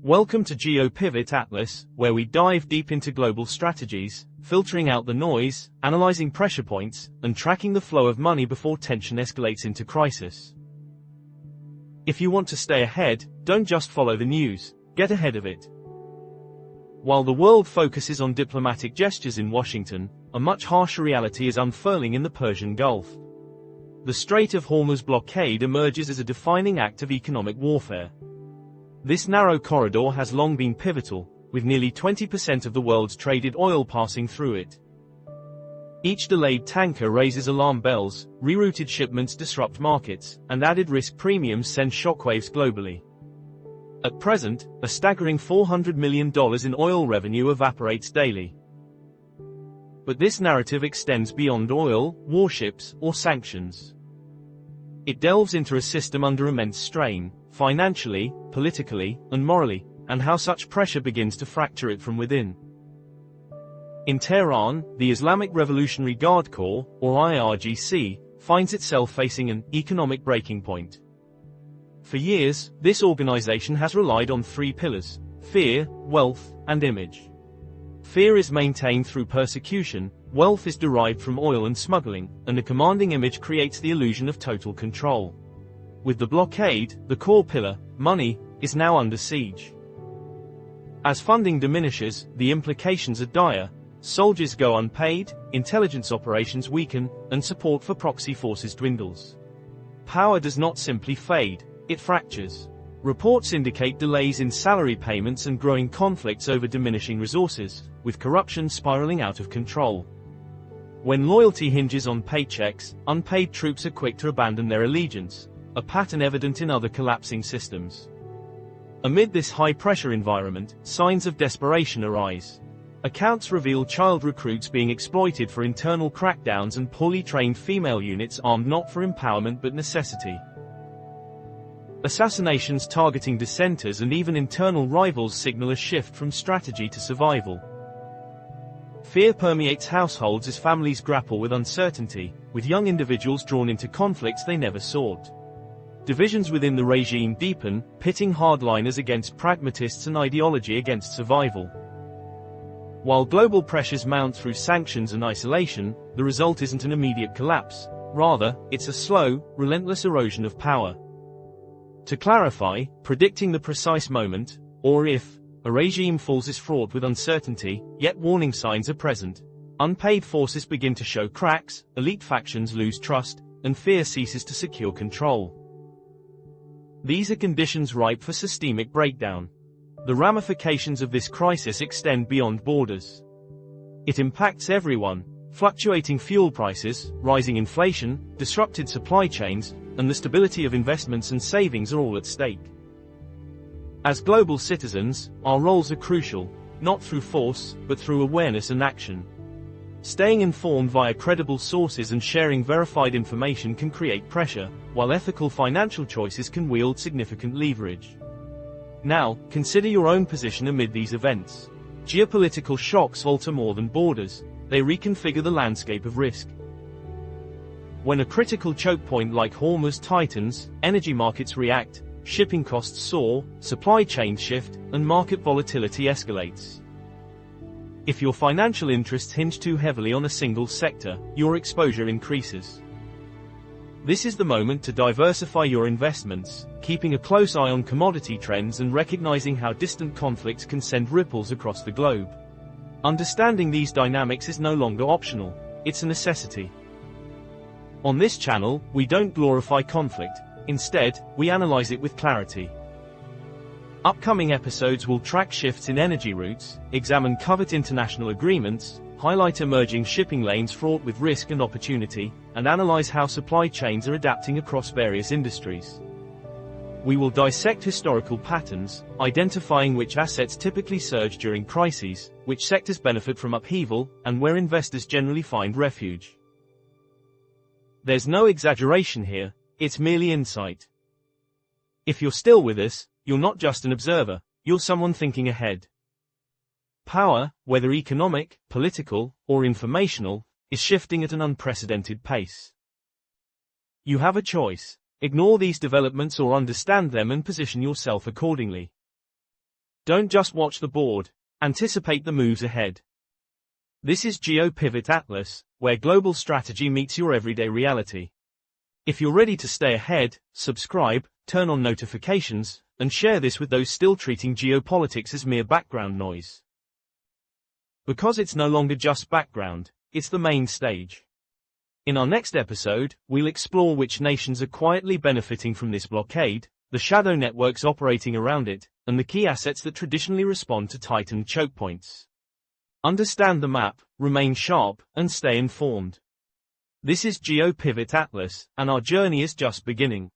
Welcome to GeoPivot Atlas, where we dive deep into global strategies, filtering out the noise, analyzing pressure points, and tracking the flow of money before tension escalates into crisis. If you want to stay ahead, don't just follow the news, get ahead of it. While the world focuses on diplomatic gestures in Washington, a much harsher reality is unfurling in the Persian Gulf. The Strait of Hormuz blockade emerges as a defining act of economic warfare. This narrow corridor has long been pivotal, with nearly 20% of the world's traded oil passing through it. Each delayed tanker raises alarm bells, rerouted shipments disrupt markets, and added risk premiums send shockwaves globally. At present, a staggering $400 million in oil revenue evaporates daily. But this narrative extends beyond oil, warships, or sanctions. It delves into a system under immense strain, financially, politically, and morally, and how such pressure begins to fracture it from within. In Tehran, the Islamic Revolutionary Guard Corps, or IRGC, finds itself facing an economic breaking point. For years, this organization has relied on three pillars: fear, wealth, and image. Fear is maintained through persecution, wealth is derived from oil and smuggling, and a commanding image creates the illusion of total control. With the blockade, the core pillar, money, is now under siege. As funding diminishes, the implications are dire. Soldiers go unpaid, intelligence operations weaken, and support for proxy forces dwindles. Power does not simply fade, it fractures. Reports indicate delays in salary payments and growing conflicts over diminishing resources, with corruption spiraling out of control. When loyalty hinges on paychecks, unpaid troops are quick to abandon their allegiance, a pattern evident in other collapsing systems. Amid this high-pressure environment, signs of desperation arise. Accounts reveal child recruits being exploited for internal crackdowns and poorly trained female units armed not for empowerment but necessity. Assassinations targeting dissenters and even internal rivals signal a shift from strategy to survival. Fear permeates households as families grapple with uncertainty, with young individuals drawn into conflicts they never sought. Divisions within the regime deepen, pitting hardliners against pragmatists and ideology against survival. While global pressures mount through sanctions and isolation, the result isn't an immediate collapse. Rather, it's a slow, relentless erosion of power. To clarify, predicting the precise moment, or if, a regime falls is fraught with uncertainty, yet warning signs are present. Unpaid forces begin to show cracks, elite factions lose trust, and fear ceases to secure control. These are conditions ripe for systemic breakdown. The ramifications of this crisis extend beyond borders. It impacts everyone. Fluctuating fuel prices, rising inflation, disrupted supply chains, and the stability of investments and savings are all at stake. As global citizens, our roles are crucial, not through force, but through awareness and action. Staying informed via credible sources and sharing verified information can create pressure, while ethical financial choices can wield significant leverage. Now, consider your own position amid these events. Geopolitical shocks alter more than borders, they reconfigure the landscape of risk. When a critical choke point like Hormuz tightens, energy markets react, shipping costs soar, supply chains shift, and market volatility escalates. If your financial interests hinge too heavily on a single sector, your exposure increases. This is the moment to diversify your investments, keeping a close eye on commodity trends and recognizing how distant conflicts can send ripples across the globe. Understanding these dynamics is no longer optional, it's a necessity. On this channel, we don't glorify conflict, instead, we analyze it with clarity. Upcoming episodes will track shifts in energy routes, examine covert international agreements, highlight emerging shipping lanes fraught with risk and opportunity, and analyze how supply chains are adapting across various industries. We will dissect historical patterns, identifying which assets typically surge during crises, which sectors benefit from upheaval, and where investors generally find refuge. There's no exaggeration here, it's merely insight. If you're still with us, you're not just an observer, you're someone thinking ahead. Power, whether economic, political, or informational, is shifting at an unprecedented pace. You have a choice. Ignore these developments or understand them and position yourself accordingly. Don't just watch the board, anticipate the moves ahead. This is GeoPivot Atlas, where global strategy meets your everyday reality. If you're ready to stay ahead, subscribe, turn on notifications, and share this with those still treating geopolitics as mere background noise. Because it's no longer just background, it's the main stage. In our next episode, we'll explore which nations are quietly benefiting from this blockade, the shadow networks operating around it, and the key assets that traditionally respond to tightened choke points. Understand the map, remain sharp, and stay informed. This is GeoPivot Atlas, and our journey is just beginning.